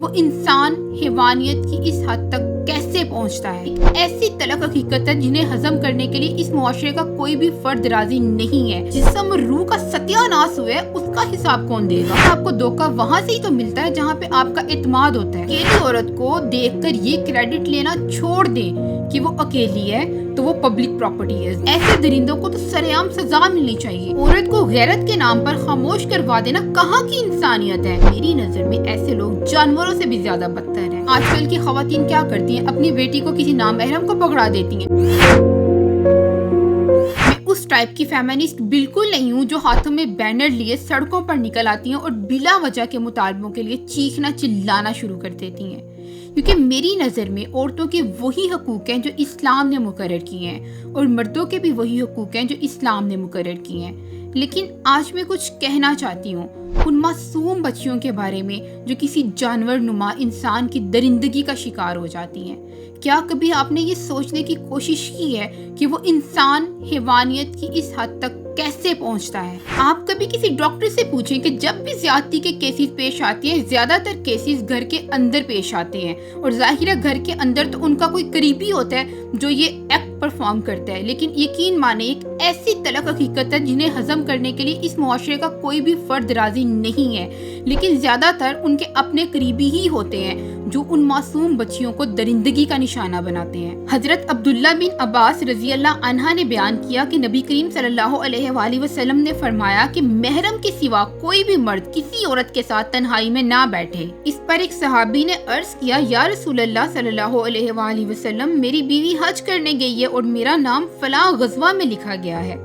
وہ انسان حیوانیت کی اس حد تک کیسے پہنچتا ہے؟ ایسی تلخ حقیقت ہے جنہیں ہضم کرنے کے لیے اس معاشرے کا کوئی بھی فرد راضی نہیں ہے۔ جسم اور روح کا ستیہ ناش ہوئے اس کا حساب کون دے گا؟ آپ کو دھوکہ وہاں سے ہی تو ملتا ہے جہاں پہ آپ کا اعتماد ہوتا ہے۔ اکیلی عورت کو دیکھ کر یہ کریڈٹ لینا چھوڑ دیں کہ وہ اکیلی ہے تو وہ پبلک پراپرٹی ہے۔ ایسے درندوں کو تو سرعام سزا ملنی چاہیے۔ عورت کو غیرت کے نام پر خاموش کروا دینا کہاں کی انسانیت ہے؟ میری نظر میں ایسے لوگ جانوروں سے بھی زیادہ بدتر ہیں۔ آج کل کی خواتین کیا کرتی ہیں؟ اپنی بیٹی کو کسی نامحرم کو پکڑا دیتی ہیں۔ میں اس ٹائپ کی فیمنسٹ بالکل نہیں ہوں جو ہاتھوں میں بینر لیے سڑکوں پر نکل آتی ہیں اور بلا وجہ کے مطالبوں کے لیے چیخنا چلانا شروع کر دیتی ہیں، کیونکہ میری نظر میں عورتوں کے وہی حقوق ہیں جو اسلام نے مقرر کیے ہیں اور مردوں کے بھی وہی حقوق ہیں جو اسلام نے مقرر کیے ہیں۔ لیکن آج میں کچھ کہنا چاہتی ہوں ان معصوم بچیوں کے بارے میں جو کسی جانور نما انسان کی درندگی کا شکار ہو جاتی ہیں۔ کیا کبھی آپ نے یہ سوچنے کی کوشش کی ہے کہ وہ انسان حیوانیت کی اس حد تک کیسے پہنچتا ہے؟ آپ کبھی کسی ڈاکٹر سے پوچھیں کہ جب بھی زیادتی کے کیسز پیش آتی ہیں، زیادہ تر کیسز گھر کے اندر پیش آتے ہیں، اور ظاہر ہے گھر کے اندر تو ان کا کوئی قریبی ہوتا ہے جو یہ ایکٹ پرفارم کرتا ہے، لیکن یقین مانے ایک ایسی تلخ حقیقت ہے جنہیں ہضم کرنے کے لیے اس معاشرے کا کوئی بھی فرد راضی نہیں ہے، لیکن زیادہ تر ان کے اپنے قریبی ہی ہوتے ہیں جو ان معصوم بچیوں کو درندگی کا نشانہ بناتے ہیں۔ حضرت عبداللہ بن عباس رضی اللہ عنہ نے بیان کیا کہ نبی کریم صلی اللہ علیہ وآلہ وسلم نے فرمایا کہ محرم کے سوا کوئی بھی مرد کسی عورت کے ساتھ تنہائی میں نہ بیٹھے۔ اس پر ایک صحابی نے عرض کیا، یا رسول اللہ صلی اللہ علیہ وآلہ وسلم، میری بیوی حج کرنے گئی ہے اور میرا نام فلاں غزوہ میں لکھا گیا ہے۔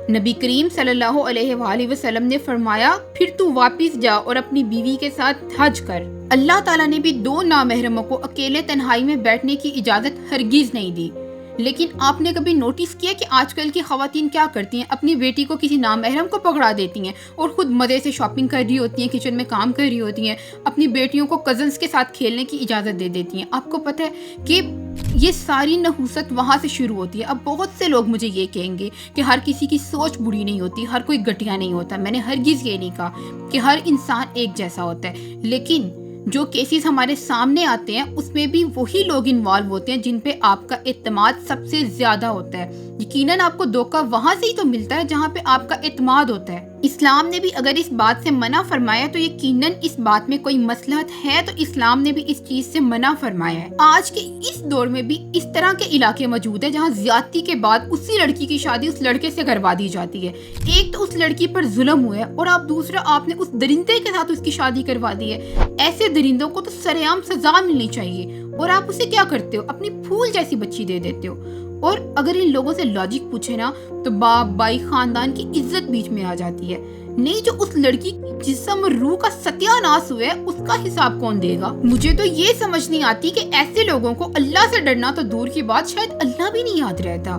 نبی کریم صلی اللہ علیہ وآلہ وسلم نے فرمایا، پھر تو واپس جا اور اپنی بیوی کے ساتھ حج کر۔ اللہ تعالیٰ نے بھی دو نامحرموں کو اکیلے تنہائی میں بیٹھنے کی اجازت ہرگز نہیں دی۔ لیکن آپ نے کبھی نوٹس کیا کہ آج کل کی خواتین کیا کرتی ہیں؟ اپنی بیٹی کو کسی نامحرم کو پکڑا دیتی ہیں اور خود مزے سے شاپنگ کر رہی ہوتی ہیں، کچن میں کام کر رہی ہوتی ہیں، اپنی بیٹیوں کو کزنز کے ساتھ کھیلنے کی اجازت دے دیتی ہیں۔ آپ کو پتہ ہے کہ یہ ساری نحوست وہاں سے شروع ہوتی ہے۔ اب بہت سے لوگ مجھے یہ کہیں گے کہ ہر کسی کی سوچ بری نہیں ہوتی، ہر کوئی گٹیا نہیں ہوتا۔ میں نے ہرگز یہ نہیں کہا کہ ہر انسان ایک جیسا ہوتا ہے، لیکن جو کیسز ہمارے سامنے آتے ہیں اس میں بھی وہی لوگ انوالو ہوتے ہیں جن پہ آپ کا اعتماد سب سے زیادہ ہوتا ہے۔ یقیناً آپ کو دھوکہ وہاں سے ہی تو ملتا ہے جہاں پہ آپ کا اعتماد ہوتا ہے۔ اسلام نے بھی اگر اس بات سے منع فرمایا تو یقیناً اس بات میں کوئی مصلحت ہے، تو اسلام نے بھی اس چیز سے منع فرمایا ہے۔ آج کے اس دور میں بھی اس طرح کے علاقے موجود ہیں جہاں زیادتی کے بعد اسی لڑکی کی شادی اس لڑکے سے کروا دی جاتی ہے۔ ایک تو اس لڑکی پر ظلم ہوا ہے اور آپ نے اس درندے کے ساتھ اس کی شادی کروا دی ہے۔ ایسے درندوں کو تو سرعام سزا ملنی چاہیے، اور آپ اسے کیا کرتے ہو؟ اپنی پھول جیسی بچی دے دیتے ہو۔ اور اگر ان لوگوں سے لاجک پوچھے نا تو باپ بھائی خاندان کی عزت بیچ میں آ جاتی ہے۔ نہیں، جو اس لڑکی کی جسم اور روح کا ستیہ ناش ہوئے اس کا حساب کون دے گا؟ مجھے تو یہ سمجھ نہیں آتی کہ ایسے لوگوں کو اللہ سے ڈرنا تو دور کی بات، شاید اللہ بھی نہیں یاد رہتا۔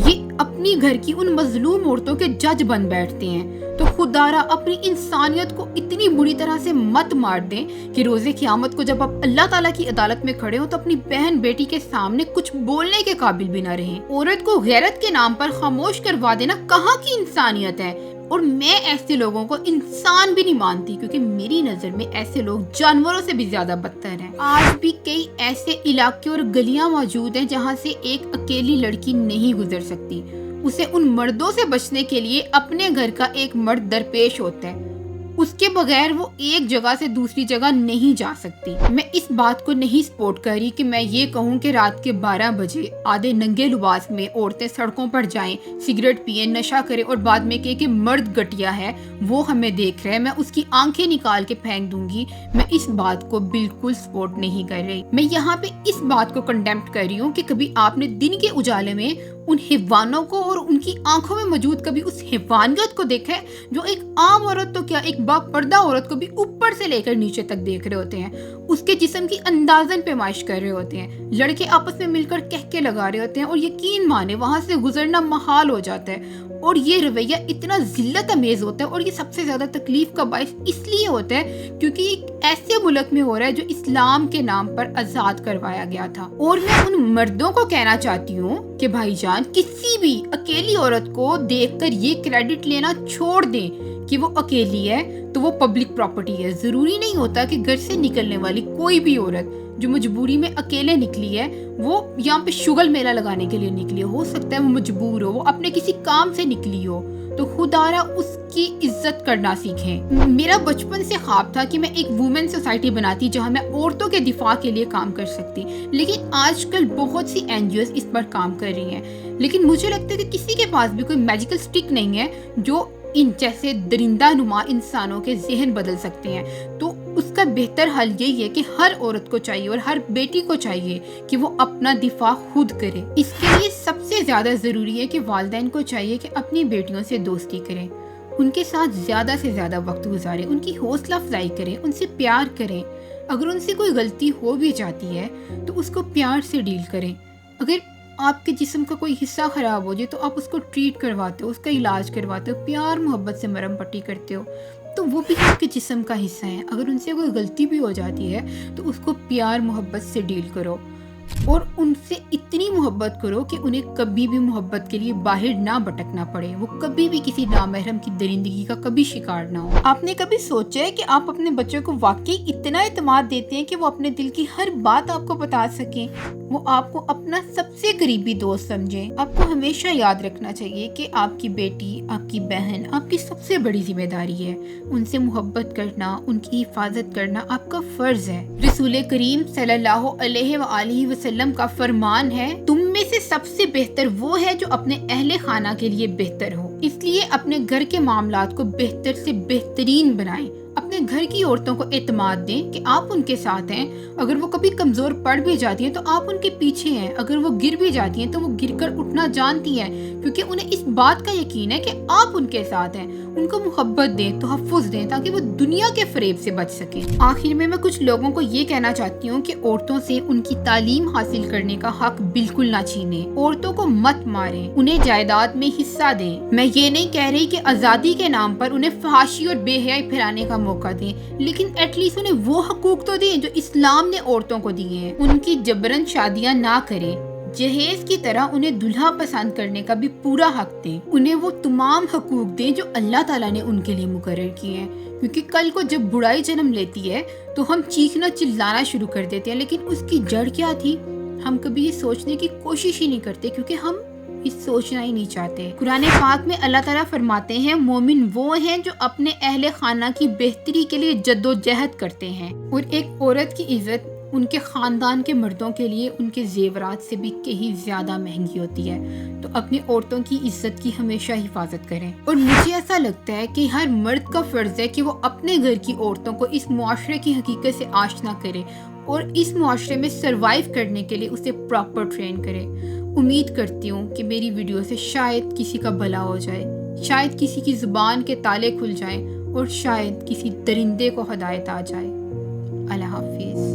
یہ اپنی گھر کی ان مظلوم عورتوں کے جج بن بیٹھتے ہیں۔ تو خدا را اپنی انسانیت کو اتنی بری طرح سے مت مار دیں کہ روز قیامت کو جب آپ اللہ تعالیٰ کی عدالت میں کھڑے ہو تو اپنی بہن بیٹی کے سامنے کچھ بولنے کے قابل بھی نہ رہیں۔ عورت کو غیرت کے نام پر خاموش کروا دینا کہاں کی انسانیت ہے؟ اور میں ایسے لوگوں کو انسان بھی نہیں مانتی، کیونکہ میری نظر میں ایسے لوگ جانوروں سے بھی زیادہ بدتر ہیں۔ آج بھی کئی ایسے علاقے اور گلیاں موجود ہیں جہاں سے ایک اکیلی لڑکی نہیں گزر سکتی۔ اسے ان مردوں سے بچنے کے لیے اپنے گھر کا ایک مرد درپیش ہوتا ہے، اس کے بغیر وہ ایک جگہ سے دوسری جگہ نہیں جا سکتی۔ میں اس بات کو نہیں سپورٹ کر رہی کہ میں یہ کہوں کہ رات کے 12 بجے آدھے ننگے لباس میں عورتیں سڑکوں پر جائیں، سگریٹ پئیں، نشہ کریں اور بعد میں کہے کہ مرد گٹیا ہے، وہ ہمیں دیکھ رہے ہیں، میں اس کی آنکھیں نکال کے پھینک دوں گی۔ میں اس بات کو بالکل سپورٹ نہیں کر رہی۔ میں یہاں پہ اس بات کو کنڈیمٹ کر رہی ہوں کہ کبھی آپ نے دن کے اجالے میں ان حیوانوں کو اور ان کی آنکھوں میں موجود کبھی اس حیوانیت کو دیکھا ہے جو ایک عام عورت تو کیا ایک با پردہ عورت کو بھی اوپر سے لے کر نیچے تک دیکھ رہے ہوتے ہیں، اس کے جسم کی اندازن پیمائش کر رہے ہوتے ہیں، لڑکے آپس میں مل کر کہکے لگا رہے ہوتے ہیں، اور یقین مانے وہاں سے گزرنا محال ہو جاتا ہے۔ اور یہ رویہ اتنا ذلت امیز ہوتا ہے، اور یہ سب سے زیادہ تکلیف کا باعث اس لیے ہوتا ہے کیونکہ ایک ایسے ملک میں ہو رہا ہے جو اسلام کے نام پر آزاد کروایا گیا تھا۔ اور میں ان مردوں کو کہنا چاہتی ہوں کہ بھائی جان، کسی بھی اکیلی عورت کو دیکھ کر یہ کریڈٹ لینا چھوڑ دیں کہ وہ اکیلی ہے تو وہ پبلک پراپرٹی ہے. ضروری نہیں ہوتا کہ گھر سے نکلنے والی کوئی بھی عورت جو مجبوری میں اکیلے نکلی ہے وہ یہاں پہ شگل میلہ لگانے کے لیے نکلی ہو سکتا ہے وہ مجبور ہو, وہ اپنے کسی کام سے نکلی ہو, تو خدارا اس کی عزت کرنا سیکھیں. میرا بچپن سے خواب تھا کہ میں ایک وومن سوسائٹی بناتی جہاں میں عورتوں کے دفاع کے لیے کام کر سکتی, لیکن آج کل بہت سی NGOs اس پر کام کر رہی ہیں. لیکن مجھے لگتا ہے کہ کسی کے پاس بھی کوئی میجیکل سٹک نہیں ہے جو ان جیسے درندہ نما انسانوں کے ذہن بدل سکتے ہیں. تو اس کا بہتر حل یہی ہے کہ ہر عورت کو چاہیے اور ہر بیٹی کو چاہیے کہ وہ اپنا دفاع خود کرے. اس کے لیے سب سے زیادہ ضروری ہے کہ والدین کو چاہیے کہ اپنی بیٹیوں سے دوستی کریں, ان کے ساتھ زیادہ سے زیادہ وقت گزاریں, ان کی حوصلہ افزائی کریں, ان سے پیار کریں. اگر ان سے کوئی غلطی ہو بھی جاتی ہے تو اس کو پیار سے ڈیل کریں. اگر آپ کے جسم کا کوئی حصہ خراب ہو جائے تو آپ اس کو ٹریٹ کرواتے ہو, اس کا علاج کرواتے ہو, پیار محبت سے مرہم پٹی کرتے ہو, تو وہ بھی آپ کے جسم کا حصہ ہے. اگر ان سے کوئی غلطی بھی ہو جاتی ہے تو اس کو پیار محبت سے ڈیل کرو اور ان سے اتنی محبت کرو کہ انہیں کبھی بھی محبت کے لیے باہر نہ بھٹکنا پڑے, وہ کبھی بھی کسی نامحرم کی درندگی کا کبھی شکار نہ ہو. آپ نے کبھی سوچا ہے کہ آپ اپنے بچوں کو واقعی اتنا اعتماد دیتے ہیں کہ وہ اپنے دل کی ہر بات آپ کو بتا سکیں, وہ آپ کو اپنا سب سے قریبی دوست سمجھیں؟ آپ کو ہمیشہ یاد رکھنا چاہیے کہ آپ کی بیٹی, آپ کی بہن آپ کی سب سے بڑی ذمہ داری ہے. ان سے محبت کرنا, ان کی حفاظت کرنا آپ کا فرض ہے. رسول کریم صلی اللہ علیہ وآلہ وسلم کا فرمان ہے, تم میں سے سب سے بہتر وہ ہے جو اپنے اہل خانہ کے لیے بہتر ہو. اس لیے اپنے گھر کے معاملات کو بہتر سے بہترین بنائیں. اپنے گھر کی عورتوں کو اعتماد دیں کہ آپ ان کے ساتھ ہیں. اگر وہ کبھی کمزور پڑ بھی جاتی ہیں تو آپ ان کے پیچھے ہیں. اگر وہ گر بھی جاتی ہیں تو وہ گر کر اٹھنا جانتی ہیں, کیونکہ انہیں اس بات کا یقین ہے کہ آپ ان کے ساتھ ہیں. ان کو محبت دیں, تحفظ دیں, تاکہ وہ دنیا کے فریب سے بچ سکیں. آخر میں کچھ لوگوں کو یہ کہنا چاہتی ہوں کہ عورتوں سے ان کی تعلیم حاصل کرنے کا حق بالکل نہ چھینیں. عورتوں کو مت ماریں, انہیں جائیداد میں حصہ دیں. میں یہ نہیں کہہ رہی کہ آزادی کے نام پر انہیں فحاشی اور بے حیائی پھیلانے کا موقع دیں, لیکن ایٹ لیسٹ انہیں وہ حقوق تو دیں جو اسلام نے عورتوں کو دیے ہیں. ان کی جبرن شادیاں نہ کریں. جہیز کی طرح انہیں دلہا پسند کرنے کا بھی پورا حق دیں. انہیں وہ تمام حقوق دیں جو اللہ تعالیٰ نے ان کے لیے مقرر کیے ہیں, کیونکہ کل کو جب برائی جنم لیتی ہے تو ہم چیخنا چلانا شروع کر دیتے ہیں, لیکن اس کی جڑ کیا تھی ہم کبھی یہ سوچنے کی کوشش ہی نہیں کرتے, کیونکہ ہم یہ سوچنا ہی نہیں چاہتے. قرآن پاک میں اللہ تعالیٰ فرماتے ہیں, مومن وہ ہیں جو اپنے اہل خانہ کی بہتری کے لیے جد و جہد کرتے ہیں. اور ایک عورت کی عزت ان کے خاندان کے مردوں کے لیے ان کے زیورات سے بھی کہیں زیادہ مہنگی ہوتی ہے. تو اپنی عورتوں کی عزت کی ہمیشہ حفاظت کریں. اور مجھے ایسا لگتا ہے کہ ہر مرد کا فرض ہے کہ وہ اپنے گھر کی عورتوں کو اس معاشرے کی حقیقت سے آشنا کرے اور اس معاشرے میں سروائیو کرنے کے لیے اسے پراپر ٹرین کرے. امید کرتی ہوں کہ میری ویڈیو سے شاید کسی کا بھلا ہو جائے, شاید کسی کی زبان کے تالے کھل جائیں اور شاید کسی درندے کو ہدایت آ جائے. اللہ حافظ.